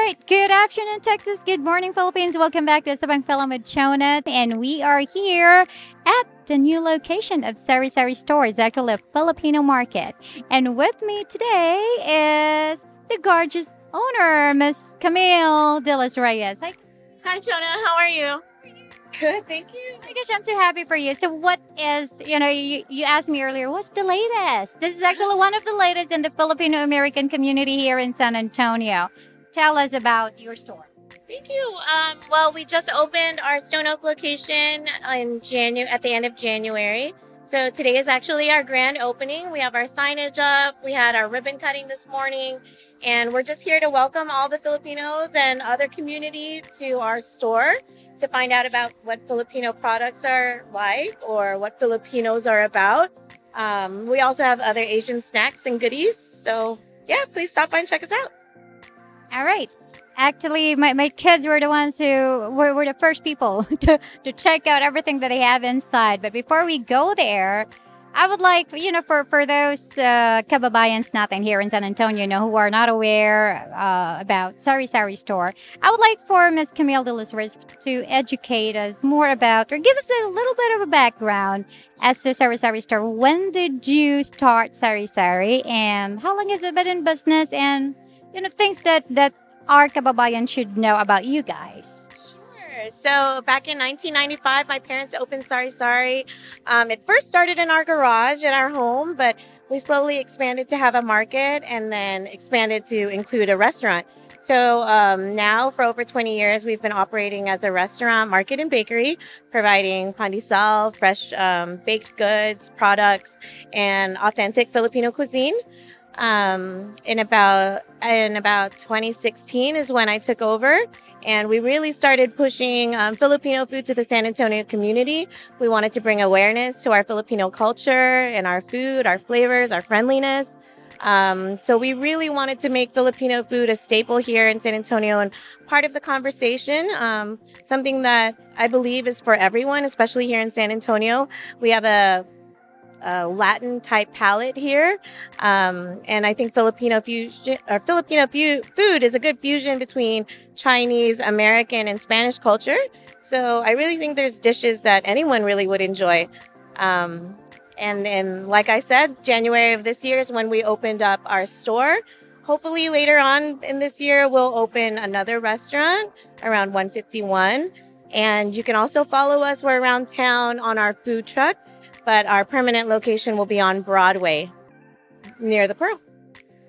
right. Good afternoon, Texas. Good morning, Philippines. Welcome back to USAPANG FIL-AM with CHONA. And we are here at the new location of Sari store. It's actually a Filipino market. And with me today is the gorgeous owner, Miss Camille de los Reyes. Hi. Hi, Jonah. How are you? Good, thank you. Oh my gosh, I'm so happy for you. So, what is, you asked me earlier, what's the latest? This is actually one of the latest in the Filipino American community here in San Antonio. Tell us about your store. Thank you. Well, we just opened our Stone Oak location at the end of January. So today is actually our grand opening. We have our signage up. We had our ribbon cutting this morning, and we're just here to welcome all the Filipinos and other community to our store to find out about what Filipino products are like or what Filipinos are about. We also have other Asian snacks and goodies. So yeah, please stop by and check us out. All right. Actually, my kids were the ones who were the first people to check out everything that they have inside. But before we go there, I would like, for those kababayans natin here in San Antonio, who are not aware about Sari store, I would like for Ms. Camille de los Reyes to educate us more about, or give us a little bit of a background as to Sari store. When did you start Sari, and how long has it been in business, and things that our kababayan should know about you guys? Sure. So back in 1995, my parents opened Sari. It first started in our garage at our home, but we slowly expanded to have a market and then expanded to include a restaurant. So now for over 20 years, we've been operating as a restaurant, market, and bakery, providing pandesal, fresh baked goods, products, and authentic Filipino cuisine. In about 2016 is when I took over, and we really started pushing Filipino food to the San Antonio community. We wanted to bring awareness to our Filipino culture and our food, our flavors, our friendliness. So we really wanted to make Filipino food a staple here in San Antonio and part of the conversation, something that I believe is for everyone, especially here in San Antonio. We have a Latin type palate here, and I think Filipino food is a good fusion between Chinese, American, and Spanish culture. So I really think there's dishes that anyone really would enjoy. And like I said, January of this year is when we opened up our store. Hopefully later on in this year, we'll open another restaurant around 151. And you can also follow us. We're around town on our food truck, but our permanent location will be on Broadway near the Pearl.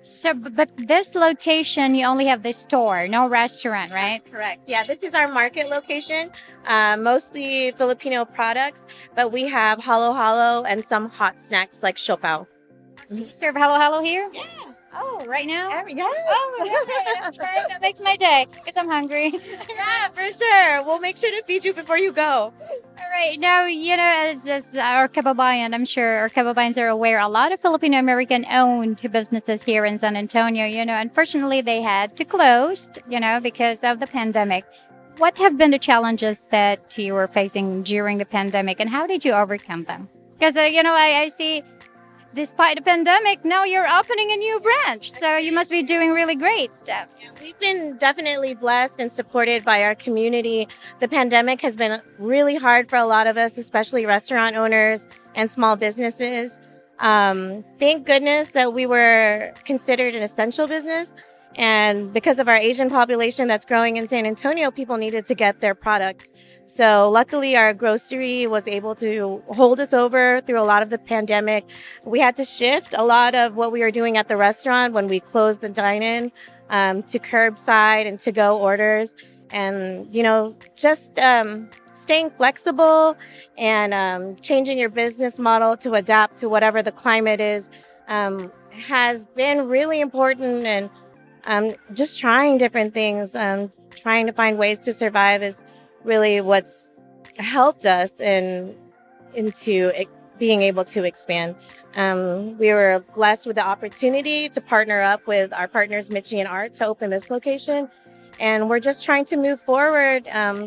So, but this location, you only have the store, no restaurant, right? That's correct. Yeah, this is our market location, mostly Filipino products, but we have halo and some hot snacks like siopao. So you serve halo here? Yeah. Oh, right now? Yes. Oh, really? Okay, that makes my day because I'm hungry. Yeah, for sure. We'll make sure to feed you before you go. All right. Now, as our kababayan, I'm sure our kababayans are aware, a lot of Filipino American owned businesses here in San Antonio, unfortunately they had to close, because of the pandemic. What have been the challenges that you were facing during the pandemic, and how did you overcome them? Because, I see, despite the pandemic, now you're opening a new branch. So you must be doing really great. Yeah, we've been definitely blessed and supported by our community. The pandemic has been really hard for a lot of us, especially restaurant owners and small businesses. Thank goodness that we were considered an essential business. And because of our Asian population that's growing in San Antonio, people needed to get their products. So luckily, our grocery was able to hold us over through a lot of the pandemic. We had to shift a lot of what we were doing at the restaurant when we closed the dine-in to curbside and to-go orders. And, just staying flexible and changing your business model to adapt to whatever the climate is has been really important. And just trying different things, trying to find ways to survive is really what's helped us into being able to expand. We were blessed with the opportunity to partner up with our partners, Michi and Art, to open this location. And we're just trying to move forward,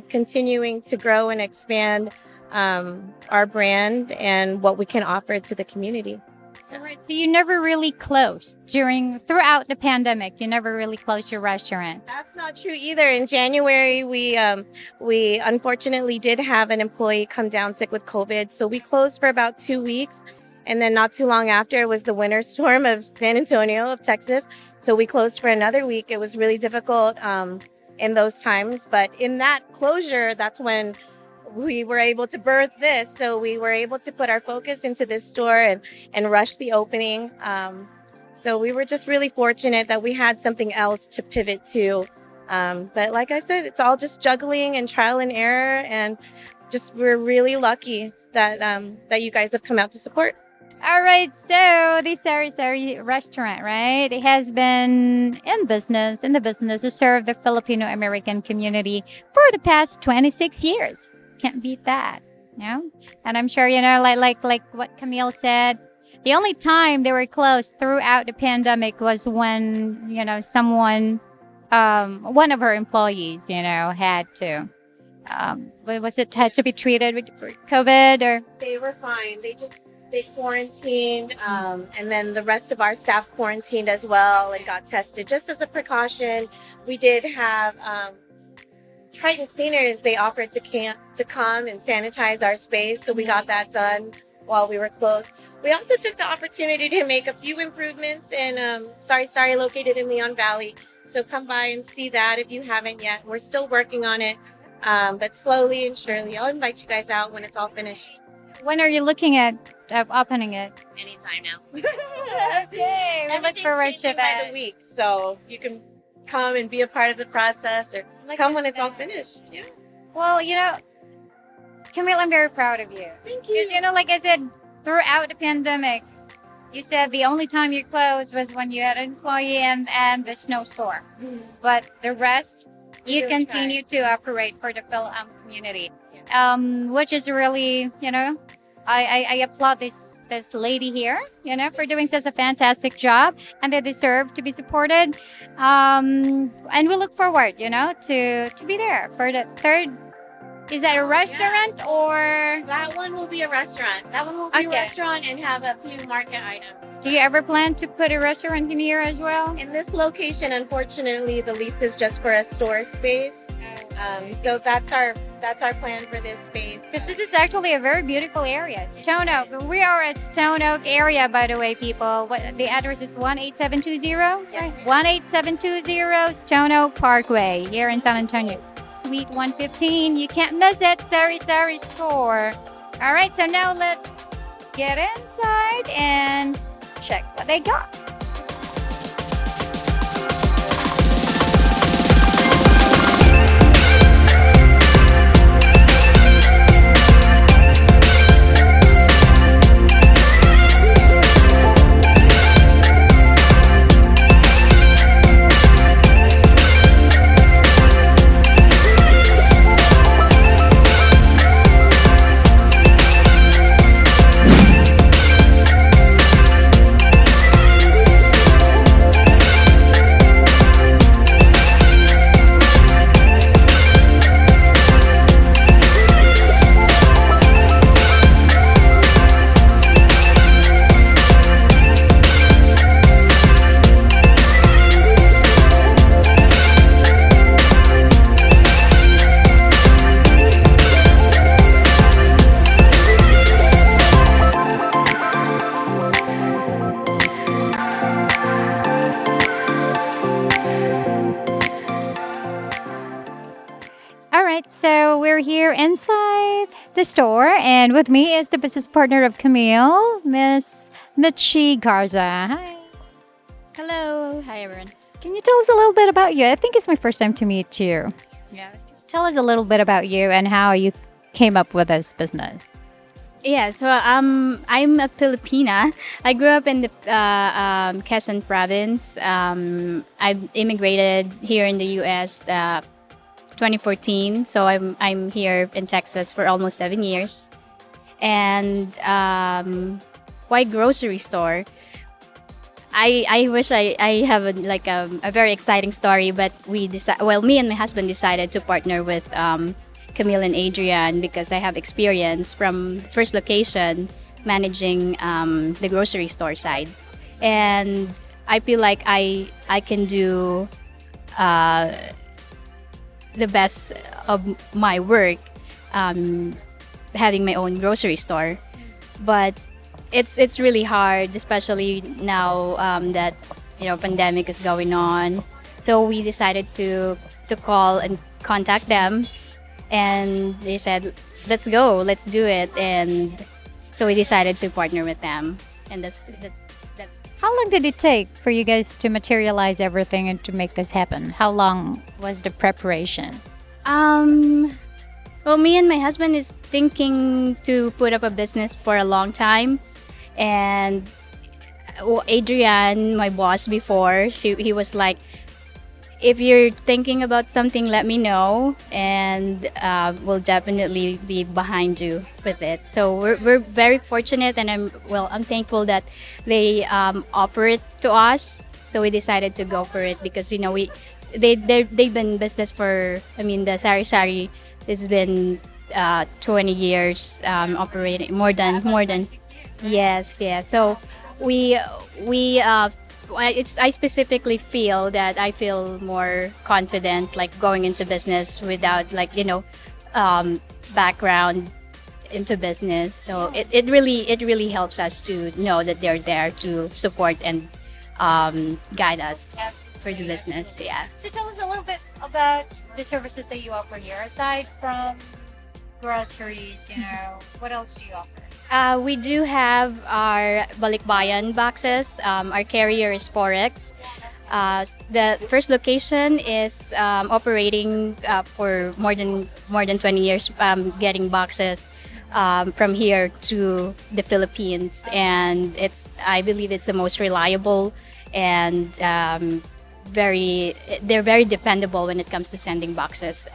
continuing to grow and expand our brand and what we can offer to the community. So. Right. So you never really closed throughout the pandemic. You never really closed your restaurant. That's not true either. In January, we unfortunately did have an employee come down sick with COVID, so we closed for about 2 weeks, and then not too long after was the winter storm of San Antonio, of Texas. So we closed for another week. It was really difficult in those times, but in that closure, that's when we were able to birth this. So we were able to put our focus into this store and rush the opening. So we were just really fortunate that we had something else to pivot to. But like I said, it's all just juggling and trial and error, and just we're really lucky that that you guys have come out to support. All right, so the Sari restaurant, right? It has been in the business to serve the Filipino American community for the past 26 years. Can't beat that, And I'm sure like what Camille said. The only time they were closed throughout the pandemic was when someone, one of her employees, had to. Had to be treated for COVID or? They were fine. They quarantined, and then the rest of our staff quarantined as well and got tested just as a precaution. We did have Triton cleaners. They offered to come and sanitize our space, so we got that done while we were closed. We also took the opportunity to make a few improvements in Sari located in Leon Valley. So come by and see that if you haven't yet. We're still working on it, but slowly and surely. I'll invite you guys out when it's all finished. When are you looking at opening it? Anytime now. Okay, we look forward to that. By the week, so you can come and be a part of the process, or come when it's all finished. Yeah. Well, Camille, I'm very proud of you. Thank you. Because like I said, throughout the pandemic, you said the only time you closed was when you had an employee and the snowstorm. But the rest, you continue to operate for the Phil-AM community, which is really, I applaud this lady here, for doing such a fantastic job, and they deserve to be supported. And we look forward, to be there for the third. Is that a restaurant or? That one will be a restaurant. That one will be a restaurant and have a few market items. Do you ever plan to put a restaurant in here as well? In this location, unfortunately, the lease is just for a store space. So that's our plan for this space. Because this is actually a very beautiful area. Stone Oak. We are at Stone Oak area, by the way, people. The address is 18720? Yes. 18720 Stone Oak Parkway here in San Antonio. Suite 115. You can't miss it. Sari store. All right, so now let's get inside and check what they got. So we're here inside the store, and with me is the business partner of Camille, Miss Michi Garza. Hi. Hello. Hi, everyone. Can you tell us a little bit about you? I think it's my first time to meet you. Yeah. Tell us a little bit about you and how you came up with this business. Yeah, so I'm a Filipina. I grew up in the Quezon province. I immigrated here in the U.S. 2014, so I'm here in Texas for almost 7 years. And why grocery store? I wish I have a very exciting story, but me and my husband decided to partner with Camille and Adrian because I have experience from first location managing the grocery store side, and I feel like I can do uh, the best of my work, um, having my own grocery store. But it's really hard, especially now that pandemic is going on. So we decided to call and contact them, and they said, "Let's go, let's do it." And so we decided to partner with them, and that's How long did it take for you guys to materialize everything and to make this happen? How long was the preparation? Well, me and my husband is thinking to put up a business for a long time, and Adrian, my boss before, he was like, if you're thinking about something, let me know, and we'll definitely be behind you with it. So we're very fortunate, and I'm thankful that they offer it to us. So we decided to go for it because they've been in business for, I mean, the Sari has been 20 years operating, more than yes, yeah. So we I specifically feel that I feel more confident, like going into business without, like, background into business. So it really helps us to know that they're there to support and guide us for the business. Yeah. So tell us a little bit about the services that you offer here. Aside from groceries, what else do you offer? We do have our balikbayan boxes. Our carrier is Forex. The first location is operating for more than 20 years, getting boxes from here to the Philippines, and I believe it's the most reliable, and they're very dependable when it comes to sending boxes.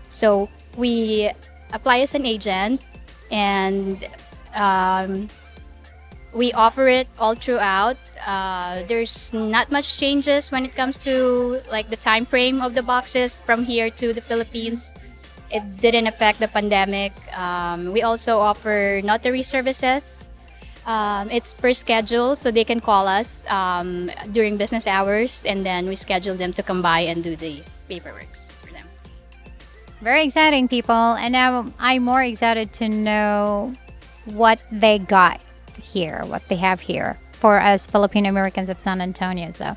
So we apply as an agent, and we offer it all throughout. There's not much changes when it comes to, like, the time frame of the boxes from here to the Philippines. It didn't affect the pandemic. We also offer notary services. It's per schedule, so they can call us during business hours, and then we schedule them to come by and do the paperwork for them. Very exciting, people. And now I'm more excited to know what they got here, what they have here for us Filipino Americans of San Antonio. So,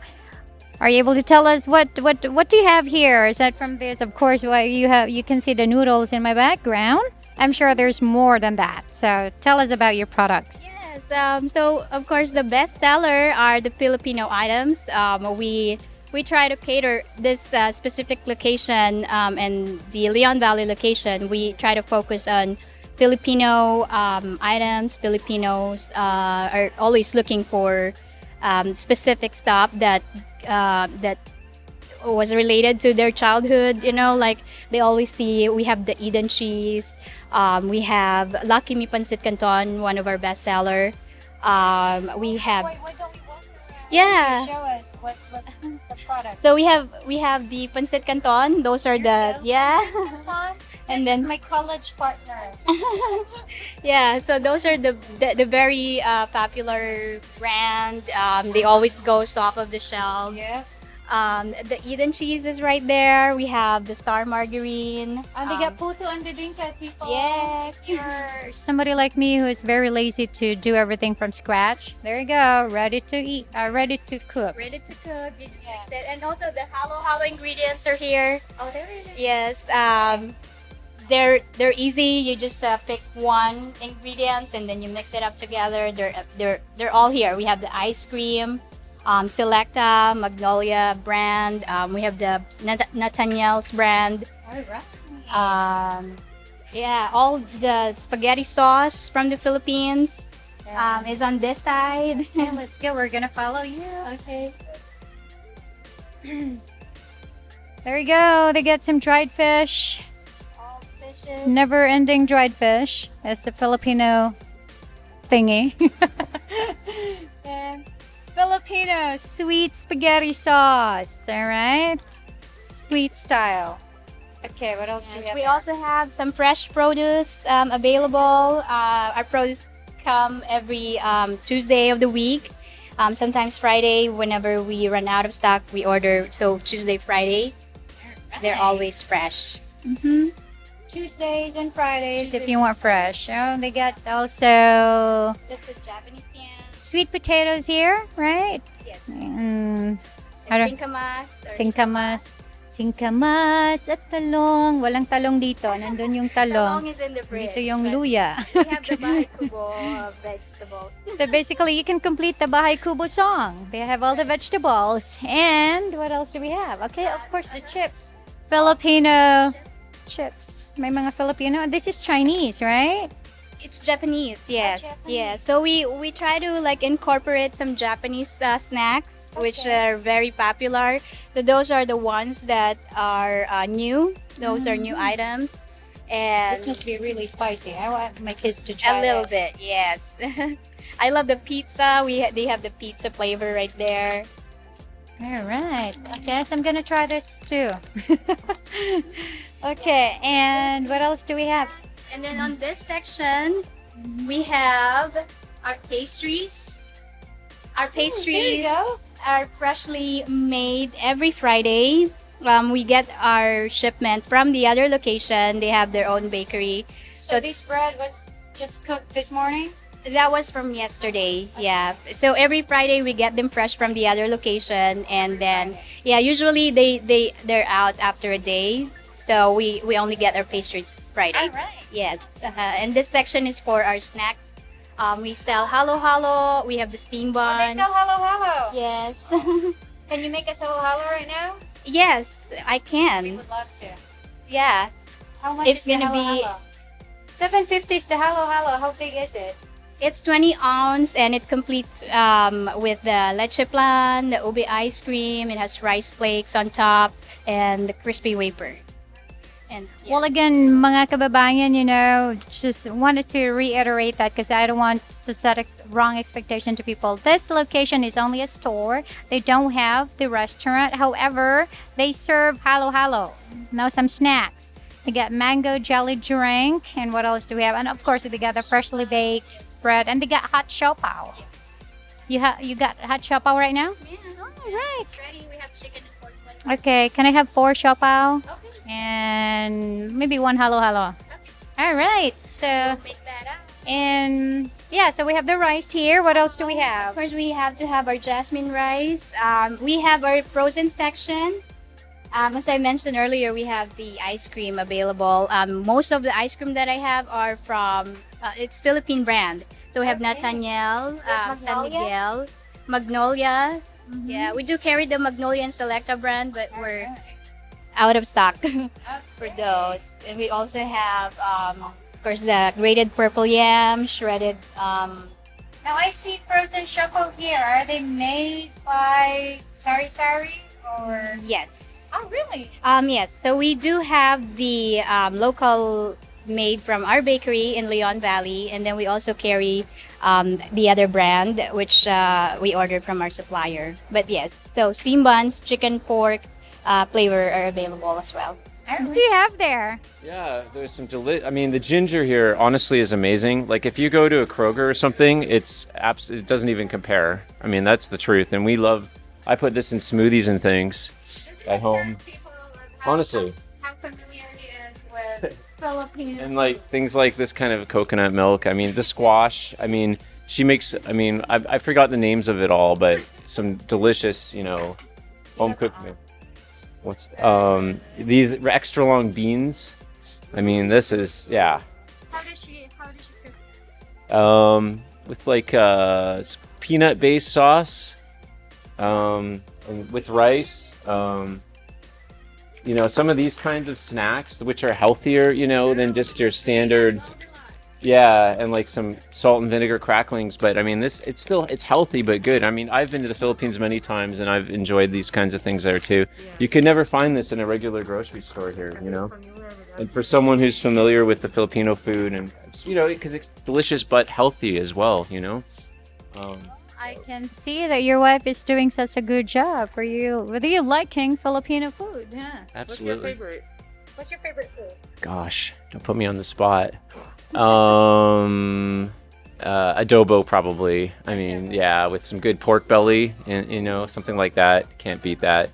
are you able to tell us what do you have here? Aside from this, of course, what you have, you can see the noodles in my background. I'm sure there's more than that. So, tell us about your products. Yes. So of course the best seller are the Filipino items. We try to cater this specific location, and the Leon Valley location. We try to focus on Filipino items. Filipinos are always looking for specific stuff that was related to their childhood. Like they always see. We have the Eden cheese. We have Lucky Me Pancit Canton, one of our best seller. We have Why don't we walk around? Yeah. Show us what the product. So we have the Pancit Canton. Those are the And And this then- is my college partner. Yeah, so those are the very popular brand. They always go top of the shelves. The Eden cheese is right there. We have the Star Margarine. And they got puto and bibingka, people. Yes. If you're somebody like me who is very lazy to do everything from scratch, there you go. Ready to eat, ready to cook. Ready to cook. You just mix it. And also the halo ingredients are here. Oh, there it is. Yes. They're easy. You just pick one ingredients and then you mix it up together. They're all here. We have the ice cream, Selecta, Magnolia brand. We have the Nathaniel's brand. All right. Yeah, all the spaghetti sauce from the Philippines is on this side. Okay, let's go. We're gonna follow you. Okay. There you go. They got some dried fish. All fishes. Never-ending dried fish. That's a Filipino thingy. And Filipino sweet spaghetti sauce. All right, sweet style. Okay, what else do we Yes, have? we also have some fresh produce available. Our produce come every Tuesday of the week. Sometimes Friday, whenever we run out of stock, we order. So Tuesday, Friday, they're always fresh. Mm-hmm. Tuesdays and Fridays if you want fresh. Oh, they got also That's the Japanese yam. sweet potatoes here, right? Yes. I don't- Singkamas. Singkamas. Singkamas at talong. Walang talong dito. Nandun yung Talong talong. is in the fridge. Dito yung but luya. We have the bahay kubo vegetables. So basically, you can complete the Bahay Kubo song. They have all the vegetables. And what else do we have? Okay, of course, the chips. Filipino chips. May mga Filipino. This is Chinese, right? It's Japanese, yes, Japanese. yes. So we try to like incorporate some Japanese snacks, which are very popular. So those are the ones that are new. Those are new items, and This must be really spicy. I want my kids to a try little this. bit, yes. I love the pizza. They have the pizza flavor right there. All right. I guess I'm gonna try this too. Okay, and what else do we have? And then on this section, we have our pastries. Our pastries go. are freshly made every Friday. We get our shipment from the other location. They have their own bakery. So this bread was just cooked this morning? That was from yesterday. Yeah. So every Friday we get them fresh from the other location, and then yeah, usually they're out after a day. So we only get our pastries Friday. right. Yes. And this section is for our snacks. We sell halo halo. We have the steam They bun. sell halo halo. Yes. Can you make us halo halo right now? Yes, I We can. would love to. Yeah. How much It's is the gonna halo be- halo? 750 is the halo halo. How big is it? It's 20 ounce and it completes with the leche plan, the ube ice cream. It has rice flakes on top and the crispy wafer. And yeah. Well, again, mga kababayan, just wanted to reiterate that because I don't want to set wrong expectation to people. This location is only a store. They don't have the restaurant. However, they serve halo halo. Now some snacks. They got mango jelly drink. And what else do we have? And of course, they got the freshly baked bread. And they got hot siopaw. You got hot siopaw right now? Yeah. All right. It's ready. We have chicken and pork. Like Okay, can I have 4 siopaw? okay. And maybe 1 halo halo. All right. So, Make that up. and yeah, so we have the rice here. What else do we Of have? course, we have to have our jasmine rice. We have our frozen section. As I mentioned earlier, we have the ice cream available. Most of the ice cream that I have are from it's Philippine brand. So we have Okay. Nathaniel, San Magnolia? Miguel, Magnolia. Yeah, we do carry the Magnolia and Selecta brand, but we're out of stock for those. And we also have, of course, the grated purple yam, shredded. Now I see frozen choco here. Are they made by Sari or? Yes. Oh, really? Yes. So we do have the local made from our bakery in Leon Valley, and then we also carry the other brand, which we ordered from our supplier. But yes, so steam buns, chicken, pork flavor are available as well. What do you have there? Yeah, there's some I mean, the ginger here honestly is amazing. Like if you go to a Kroger or something, it doesn't even compare. I mean, that's the truth. And I put this in smoothies and things at home. Honestly. How familiar he is with Filipino. And like things like this kind of coconut milk. I mean, the squash. I mean, she makes, I forgot the names of it all, but some delicious, home cooked milk. These extra long beans. I mean, this is, yeah. How does she cook? With like peanut based sauce, and with rice. Some of these kinds of snacks, which are healthier, than just your standard. Yeah, and like some salt and vinegar cracklings. But I mean, it's healthy but good. I mean, I've been to the Philippines many times and I've enjoyed these kinds of things there too. You could never find this in a regular grocery store here, And for someone who's familiar with the Filipino food and, because it's delicious but healthy as well, I can see that your wife is doing such a good job for you. Whether you liking Filipino food, yeah. Absolutely. What's your favorite food? Gosh, don't put me on the spot. adobo probably. I mean, yeah, with some good pork belly and something like that. Can't beat that.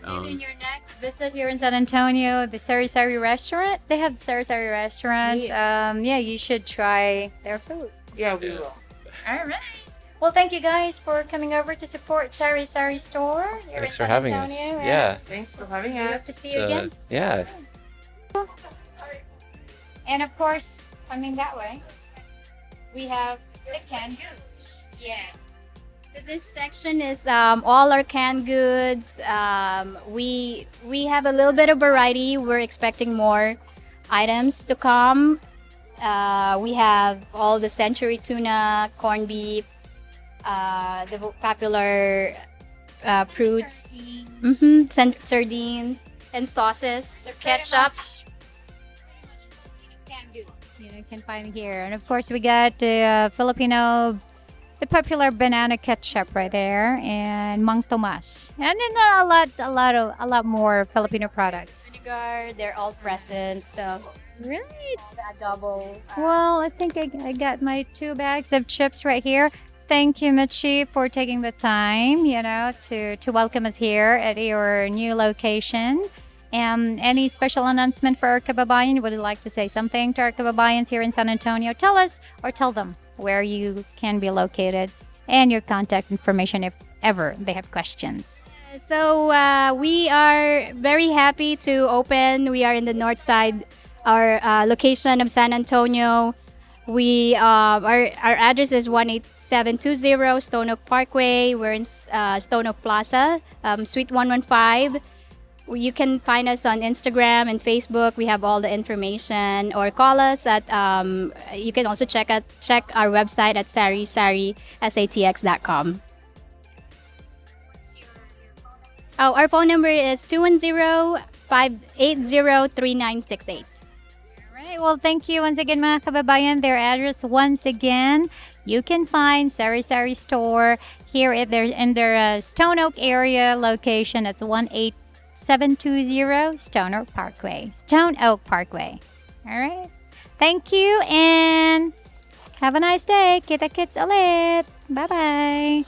Maybe in your next visit here in San Antonio, the Sari Sari restaurant. They have the Sari Sari restaurant. Yeah, you should try their food. Yeah, we will. All right. Well, thank you guys for coming over to support Sari Sari store here Thanks in for San having us. Antonio. and Yeah. Thanks for having We us. hope to see It's, you again. yeah. And of course, coming that way, we have the canned goods. Yeah. So this section is all our canned goods. We have a little bit of variety. We're expecting more items to come. We have all the century tuna, corned beef, the popular fruits, sardines, and sauces, ketchup. Canned goods, you can find here. And of course, we got the the popular banana ketchup right there, and Mang Tomas, and then a lot more Filipino products. Vinegar, they're all present. So Right. a double. Well, I think I got my 2 bags of chips right here. Thank you, Michi, for taking the time, to welcome us here at your new location. Any special announcement for our kababayan? Would you like to say something to our kababayans here in San Antonio? Tell us or tell them where you can be located and your contact information if ever they have questions. So we are very happy to open. We are in the north side, our location of San Antonio. We our address is 18720 Stone Oak Parkway. We're in Stone Oak Plaza, Suite 115. You can find us on Instagram and Facebook. We have all the information, or call us at. You can also check our website at sarisatx.com. Oh, our phone number is 210-580-3968. All right. Well, thank you once again, mga kababayan. Their address, once again, you can find Sari Sari store here in their Stone Oak area location. It's 18720 Stone Oak Parkway. Stone Oak Parkway. All right. Thank you and have a nice day. Kita-kits ulit. Bye-bye.